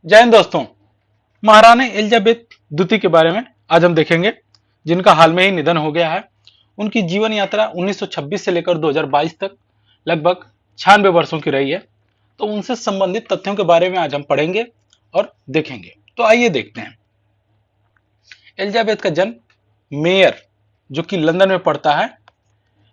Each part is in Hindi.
जय हिंद दोस्तों। महारानी एलिजाबेथ द्वितीय के बारे में आज हम देखेंगे, जिनका हाल में ही निधन हो गया है। उनकी जीवन यात्रा 1926 से लेकर 2022 तक लगभग 96 वर्षों की रही है। तो उनसे संबंधित तथ्यों के बारे में आज हम पढ़ेंगे और देखेंगे। तो आइए देखते हैं। एलिजाबेथ का जन्म मेयर, जो कि लंदन में पड़ता है,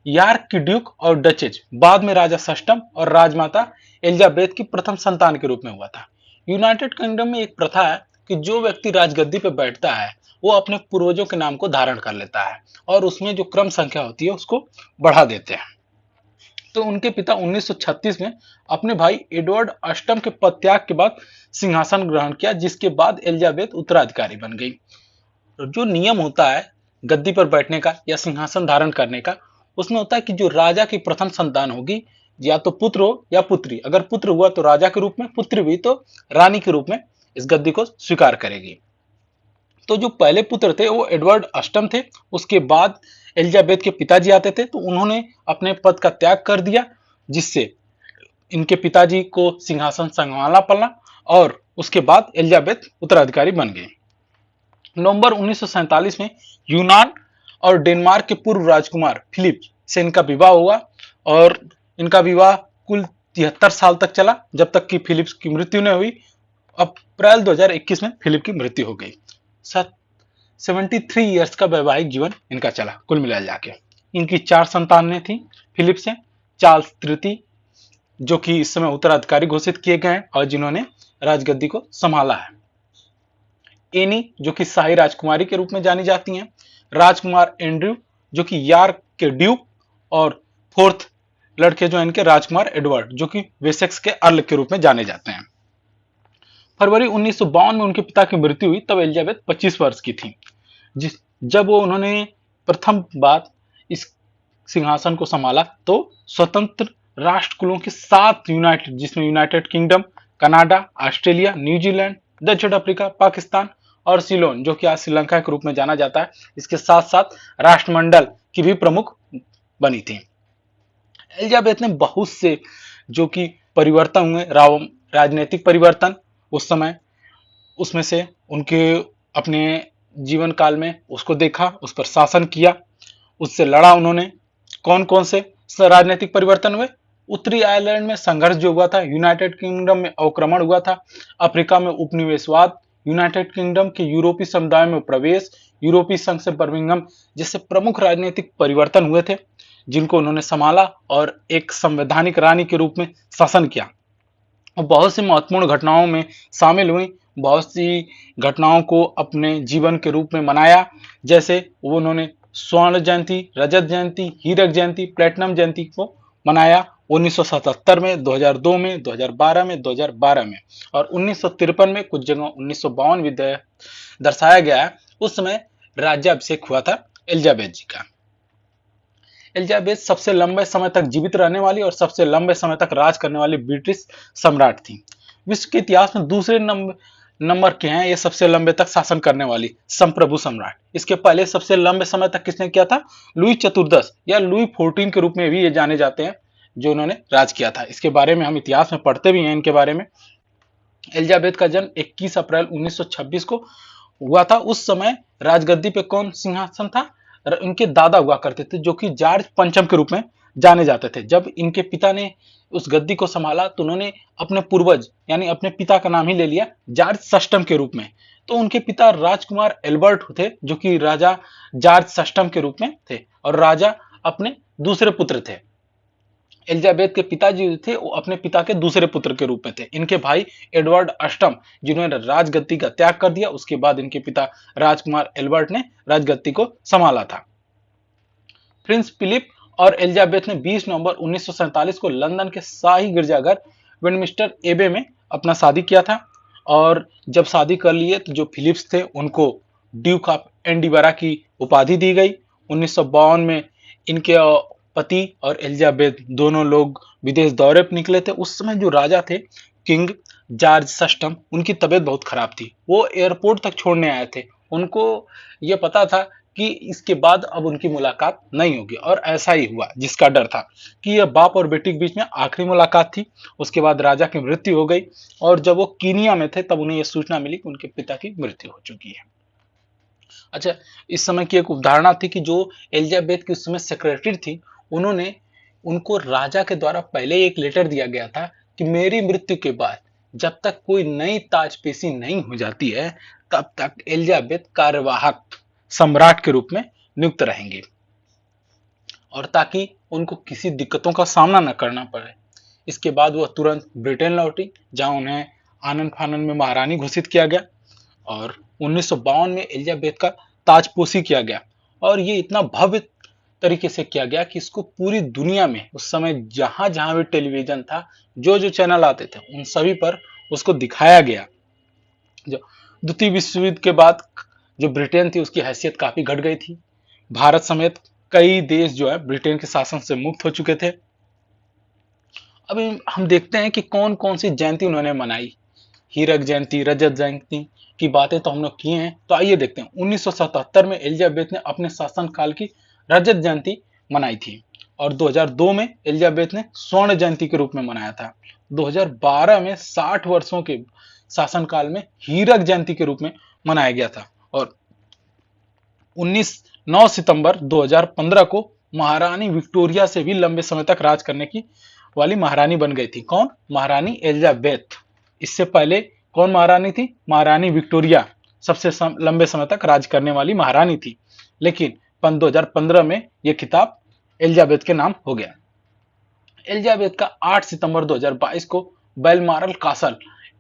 यॉर्क की ड्यूक और डचेज, बाद में राजा सस्टम और राजमाता एलिजाबेथ की प्रथम संतान के रूप में हुआ था। यूनाइटेड किंगडम में एक प्रथा है कि जो व्यक्ति राजगद्दी पर बैठता है वो अपने पूर्वजों के नाम को धारण कर लेता है और उसमें जो क्रम संख्या होती है उसको बढ़ा देते हैं। तो उनके पिता 1936 में अपने भाई एडवर्ड अष्टम के पदत्याग के बाद सिंहासन ग्रहण किया, जिसके बाद एलिजाबेथ उत्तराधिकारी बन गई। जो नियम होता है गद्दी पर बैठने का या सिंहासन धारण करने का, उसमें होता है कि जो राजा की प्रथम संतान होगी, या तो पुत्र हो या पुत्री। अगर पुत्र हुआ तो राजा के रूप में, पुत्री हुई तो रानी के रूप में इस गद्दी को स्वीकार करेगी। तो जो पहले पुत्र थे वो एडवर्ड अष्टम थे। उसके बाद एलिजाबेथ के पिताजी आते थे, तो उन्होंने अपने पद का त्याग कर दिया, जिससे इनके पिताजी को सिंहासन संभालना पड़ा और उसके बाद एलिजाबेथ उत्तराधिकारी बन गई। नवंबर 1947 में यूनान और डेनमार्क के पूर्व राजकुमार फिलिप से इनका विवाह हुआ और इनका विवाह कुल 73 साल तक चला, जब तक कि फिलिप की मृत्यु नहीं हुई। अप्रैल 2021 में फिलिप की मृत्यु हो गई। 73 ईयर्स का वैवाहिक जीवन इनका चला कुल मिला जाके। इनकी 4 संतानें थी फिलिप से। चार्ल्स तृतीय, जो कि इस समय उत्तराधिकारी घोषित किए गए हैं और जिन्होंने राजगद्दी को संभाला है। एनी, जो कि शाही राजकुमारी के रूप में जानी जाती हैं। राजकुमार एंड्रयू, जो कि यॉर्क के ड्यूक, और फोर्थ लड़के जो इनके राजकुमार एडवर्ड, जो कि वेसेक्स के अर्ल के रूप में जाने जाते हैं। फरवरी 1952 में उनके पिता की मृत्यु हुई, तब एलिजाबेथ 25 वर्ष की थी। जब उन्होंने प्रथम बार इस सिंहासन को संभाला तो स्वतंत्र राष्ट्र कुलों के 7 यूनाइटेड, जिसमें United kingdom, Canada, Australia, New Zealand, दक्षिण अफ्रीका, पाकिस्तान और सिलोन, जो कि आज श्रीलंका के रूप में जाना जाता है, इसके साथ साथ राष्ट्रमंडल की भी प्रमुख बनी थी। एलिजाबेथ ने बहुत से जो कि परिवर्तन हुए, राजनीतिक परिवर्तन उस समय, उसमें से उनके अपने जीवन काल में उसको देखा, उस पर शासन किया, उससे लड़ा उन्होंने। कौन कौन से राजनीतिक परिवर्तन हुए? उत्तरी आयरलैंड में संघर्ष जो हुआ था, यूनाइटेड किंगडम में अवक्रमण हुआ था, अफ्रीका में उपनिवेशवाद, यूनाइटेड किंगडम के यूरोपीय समुदाय में प्रवेश, यूरोपीय संघ से बर्मिंघम जैसे प्रमुख राजनीतिक परिवर्तन हुए थे, जिनको उन्होंने संभाला और एक संवैधानिक रानी के रूप में शासन किया। और बहुत सी महत्वपूर्ण घटनाओं में शामिल हुई, बहुत सी घटनाओं को अपने जीवन के रूप में मनाया। जैसे वो उन्होंने स्वर्ण जयंती, रजत जयंती, हीरक जयंती, प्लेटिनम जयंती को मनाया 1977 में, 2002 में, 2012 में, 2012 में, और 1953 में, कुछ जगह 1952 भी दर्शाया गया है। उस समय राज्याभिषेक हुआ था एलिजाबेथ जी का। एलिजाबेथ सबसे लंबे समय तक जीवित रहने वाली और सबसे लंबे समय तक राज करने वाली ब्रिटिश सम्राट थी। विश्व के इतिहास में दूसरे नंबर के हैं ये सबसे लंबे तक शासन करने वाली संप्रभु सम्राट। इसके पहले सबसे लंबे समय तक किसने किया था? लुई चतुर्दश या लुई 14 के रूप में भी ये जाने जाते हैं, जो उन्होंने राज किया था। इसके बारे में हम इतिहास में पढ़ते भी हैं इनके बारे में। एलिजाबेथ का जन्म 21 अप्रैल 1926 को हुआ था। उस समय राजगद्दी पे कौन सिंहासन था? इनके दादा हुआ करते थे, जो कि जॉर्ज पंचम के रूप में जाने जाते थे। जब इनके पिता ने उस गद्दी को संभाला तो उन्होंने अपने पूर्वज यानी अपने पिता का नाम ही ले लिया, जॉर्ज सष्टम के रूप में। तो उनके पिता राजकुमार एल्बर्ट थे, जो कि राजा जॉर्ज सष्टम के रूप में थे, और राजा अपने दूसरे पुत्र थे। एलिजाबेथ के पिताजी थे वो अपने पिता के दूसरे पुत्र के रूप में थे। इनके भाई एडवर्ड अष्टम, जिन्होंने राजगद्दी का त्याग कर दिया, उसके बाद इनके पिता राजकुमार एल्बर्ट ने राजगद्दी को संभाला था। प्रिंस फिलिप और एलिजाबेथ ने 20 नवंबर 1947 को लंदन के शाही गिरजाघर वेस्टमिंस्टर एबे में अपना शादी किया था। और जब शादी कर लिए तो जो फिलिप्स थे उनको ड्यूक ऑफ एडिनबरा की उपाधि दी गई। 1952 में इनके पति और एलिजाबेथ दोनों लोग विदेश दौरे पर निकले थे। उस समय जो राजा थे किंग जॉर्ज सष्टम, उनकी तबीयत बहुत खराब थी। वो एयरपोर्ट तक छोड़ने आए थे। उनको ये पता था कि इसके बाद अब उनकी मुलाकात नहीं होगी, और ऐसा ही हुआ जिसका डर था कि यह बाप और बेटी के बीच में आखिरी मुलाकात थी। उसके बाद राजा की मृत्यु हो गई, और जब वो कीनिया में थे तब उन्हें यह सूचना मिली कि उनके पिता की मृत्यु हो चुकी है। अच्छा, इस समय की एक उदाहरणा थी कि जो एलिजाबेथ की उस समय सेक्रेटरी थी, उन्होंने उनको राजा के द्वारा पहले ही एक लेटर दिया गया था कि मेरी मृत्यु के बाद जब तक कोई नई ताजपेशी नहीं हो जाती है, तब तक एलिजाबेथ कार्यवाहक सम्राट के रूप में नियुक्त रहेंगे, और ताकि उनको किसी दिक्कतों का सामना न करना पड़े। इसके बाद वह तुरंत ब्रिटेन लौटी, जहां उन्हें आनंद फानंद में महारानी घोषित किया गया, और 1952 में एलिजाबेथ का ताजपोशी किया गया। और ये इतना भव्य तरीके से किया गया कि इसको पूरी दुनिया में उस समय जहां जहां भी टेलीविजन था, जो जो चैनल आते थे, उन सभी पर उसको दिखाया गया। जो द्वितीय विश्व युद्ध के बाद जो ब्रिटेन थी उसकी हैसियत काफी घट गई थी। भारत समेत कई देश जो है ब्रिटेन के शासन से मुक्त हो चुके थे। अभी हम देखते हैं कि कौन कौन सी जयंती उन्होंने मनाई। हीरक जयंती, रजत जयंती की बातें तो हम लोग किए हैं, तो आइए देखते हैं। 1977 में एलिजाबेथ ने अपने शासनकाल की रजत जयंती मनाई थी, और 2002 में एलिजाबेथ ने स्वर्ण जयंती के रूप में मनाया था। 2012 में 60 वर्षों के शासनकाल में हीरक जयंती के रूप में मनाया गया था, और 9 सितंबर 2015 को महारानी विक्टोरिया से भी लंबे समय तक राज करने की वाली महारानी बन गई थी। कौन? महारानी एलिजाबेथ। इससे पहले कौन महारानी थी? महारानी विक्टोरिया सबसे लंबे समय तक राज करने वाली महारानी थी, लेकिन 2015 में यह खिताब एलिजाबेथ के नाम हो गया। एलिजाबेथ का 8 सितंबर 2022 को बेलमारल कासल,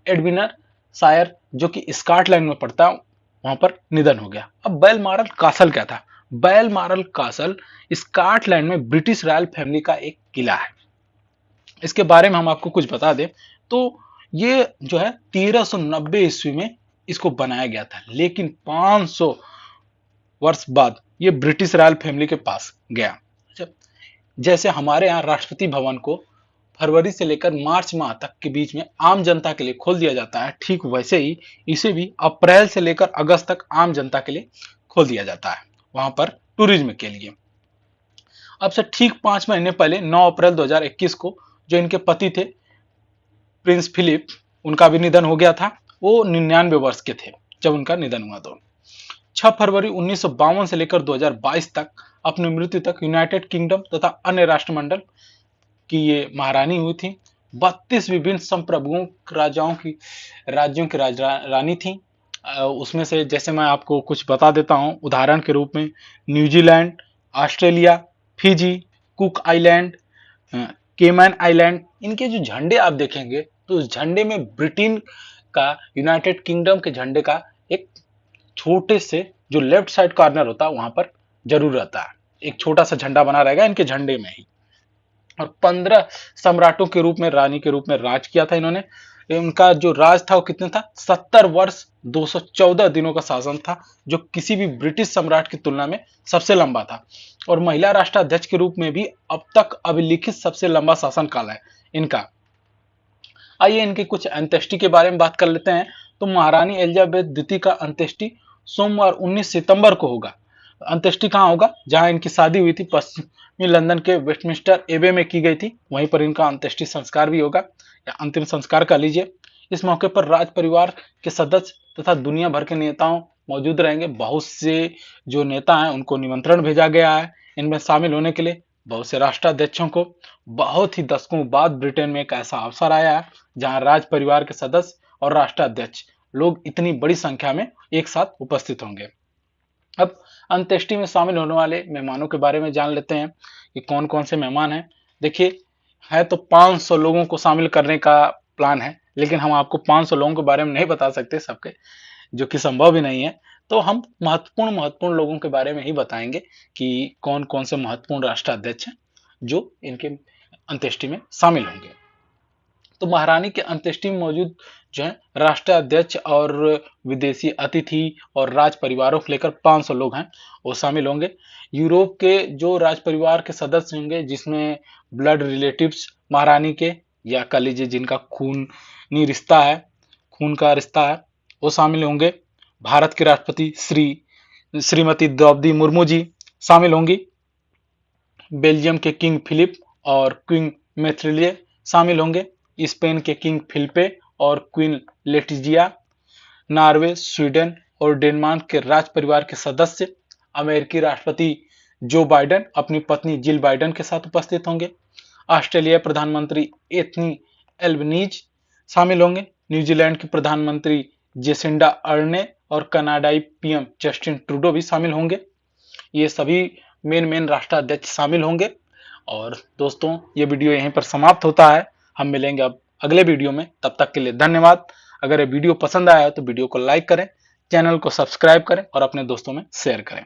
एडविनर शायर जो कि स्कॉटलैंड में पड़ता है, वहां पर निधन हो गया। अब बेलमारल कासल क्या था? बेलमारल कासल स्कॉटलैंड में ब्रिटिश रॉयल फैमिली का एक किला है। इसके बारे में हम आपको कुछ बता दें तो ये जो है 1390 ईस्वी में इसको बनाया गया था, लेकिन 500 वर्ष बाद ये ब्रिटिश रॉयल फैमिली के पास गया। जैसे हमारे यहाँ राष्ट्रपति भवन को फरवरी से लेकर मार्च माह तक के बीच में आम जनता के लिए खोल दिया जाता है, ठीक वैसे ही इसे भी अप्रैल से लेकर अगस्त तक आम जनता के लिए खोल दिया जाता है, वहां पर टूरिज्म के लिए। अब से ठीक 5 महीने पहले 9 अप्रैल 2021 को जो इनके पति थे प्रिंस फिलिप, उनका भी निधन हो गया था। वो 99 वर्ष के थे जब उनका निधन हुआ। तो 6 फरवरी 1952 से लेकर 2022 तक अपनी मृत्यु तक यूनाइटेड किंगडम तथा अन्य राष्ट्रमंडल की ये महारानी हुई थी। 32 विभिन्न संप्रभुओं राजाओं की राज्यों की रानी थी। उसमें से जैसे मैं आपको कुछ बता देता हूं उदाहरण के रूप में, New Zealand, Australia, Fiji, Cook Island, Cayman Island, इनके जो झंडे आप देखेंगे तो उस झंडे में ब्रिटेन का, यूनाइटेड किंगडम के झंडे का एक छोटे से जो लेफ्ट साइड कॉर्नर होता है वहां पर जरूर रहता है, एक छोटा सा झंडा बना रहेगा इनके झंडे में ही। और 15 सम्राटों के रूप में, रानी के रूप में राज किया था इन्होंने। उनका जो राज था वो कितना था? 70 वर्ष 214 दिनों का शासन था, जो किसी भी ब्रिटिश सम्राट की तुलना में सबसे लंबा था। और महिला राष्ट्राध्यक्ष के रूप में भी अब तक अभिलिखित सबसे लंबा शासन काल है इनका। आइए इनकी कुछ अंत्येष्टि के बारे में बात कर लेते हैं। तो महारानी एलिजाबेथ द्वितीय का अंत्येष्टि सोमवार 19 सितंबर को होगा। अंत्येष्टि कहाँ होगा? जहां इनकी शादी हुई थी पश्चिमी लंदन के वेस्टमिंस्टर एबे में की गई थी, वहीं पर इनका अंत्येष्टि संस्कार भी होगा, या अंतिम संस्कार कह लीजिए। इस मौके पर राज परिवार के सदस्य तथा दुनिया भर के नेताओं मौजूद रहेंगे। बहुत से जो नेता हैं उनको निमंत्रण भेजा गया है इनमें शामिल होने के लिए। बहुत से राष्ट्राध्यक्षों को बहुत ही दशकों बाद ब्रिटेन में एक ऐसा अवसर आया है जहां राज परिवार के सदस्य और राष्ट्राध्यक्ष लोग इतनी बड़ी संख्या में एक साथ उपस्थित होंगे। अब अंत्येष्टि में शामिल होने वाले मेहमानों के बारे में जान लेते हैं कि कौन कौन से मेहमान हैं। देखिए, है तो 500 लोगों को शामिल करने का प्लान है, लेकिन हम आपको 500 लोगों के बारे में नहीं बता सकते सबके, जो कि संभव भी नहीं है। तो हम महत्वपूर्ण लोगों के बारे में ही बताएंगे कि कौन कौन से महत्वपूर्ण राष्ट्राध्यक्ष हैं जो इनके अंत्येष्टि में शामिल होंगे। तो महारानी के अंत्येष्टि में मौजूद जो है राष्ट्राध्यक्ष और विदेशी अतिथि और राज परिवारों को लेकर 500 लोग हैं, वो शामिल होंगे। यूरोप के जो राज परिवार के सदस्य होंगे, जिसमें ब्लड रिलेटिव्स महारानी के, या कह लीजिए जिनका खूनी रिश्ता है, खून का रिश्ता है, वो शामिल होंगे। भारत के राष्ट्रपति श्री श्रीमती द्रौपदी मुर्मू जी शामिल होंगी। बेल्जियम के किंग फिलिप और क्वीन मेथ्रिलिए शामिल होंगे। स्पेन के किंग फिलिपे और क्वीन लेटिजिया, नॉर्वे, स्वीडन और डेनमार्क के राज परिवार के सदस्य, अमेरिकी राष्ट्रपति जो बाइडेन अपनी पत्नी जिल बाइडेन के साथ उपस्थित होंगे। ऑस्ट्रेलिया प्रधानमंत्री एथनी एल्बनीज शामिल होंगे। न्यूजीलैंड की प्रधानमंत्री जेसिंडा अर्ने और कनाडाई पीएम जस्टिन ट्रूडो भी शामिल होंगे। ये सभी मेन राष्ट्राध्यक्ष शामिल होंगे। और दोस्तों, ये वीडियो यहीं पर समाप्त होता है। हम मिलेंगे अब अगले वीडियो में, तब तक के लिए धन्यवाद। अगर ये वीडियो पसंद आया तो वीडियो को लाइक करें, चैनल को सब्सक्राइब करें और अपने दोस्तों में शेयर करें।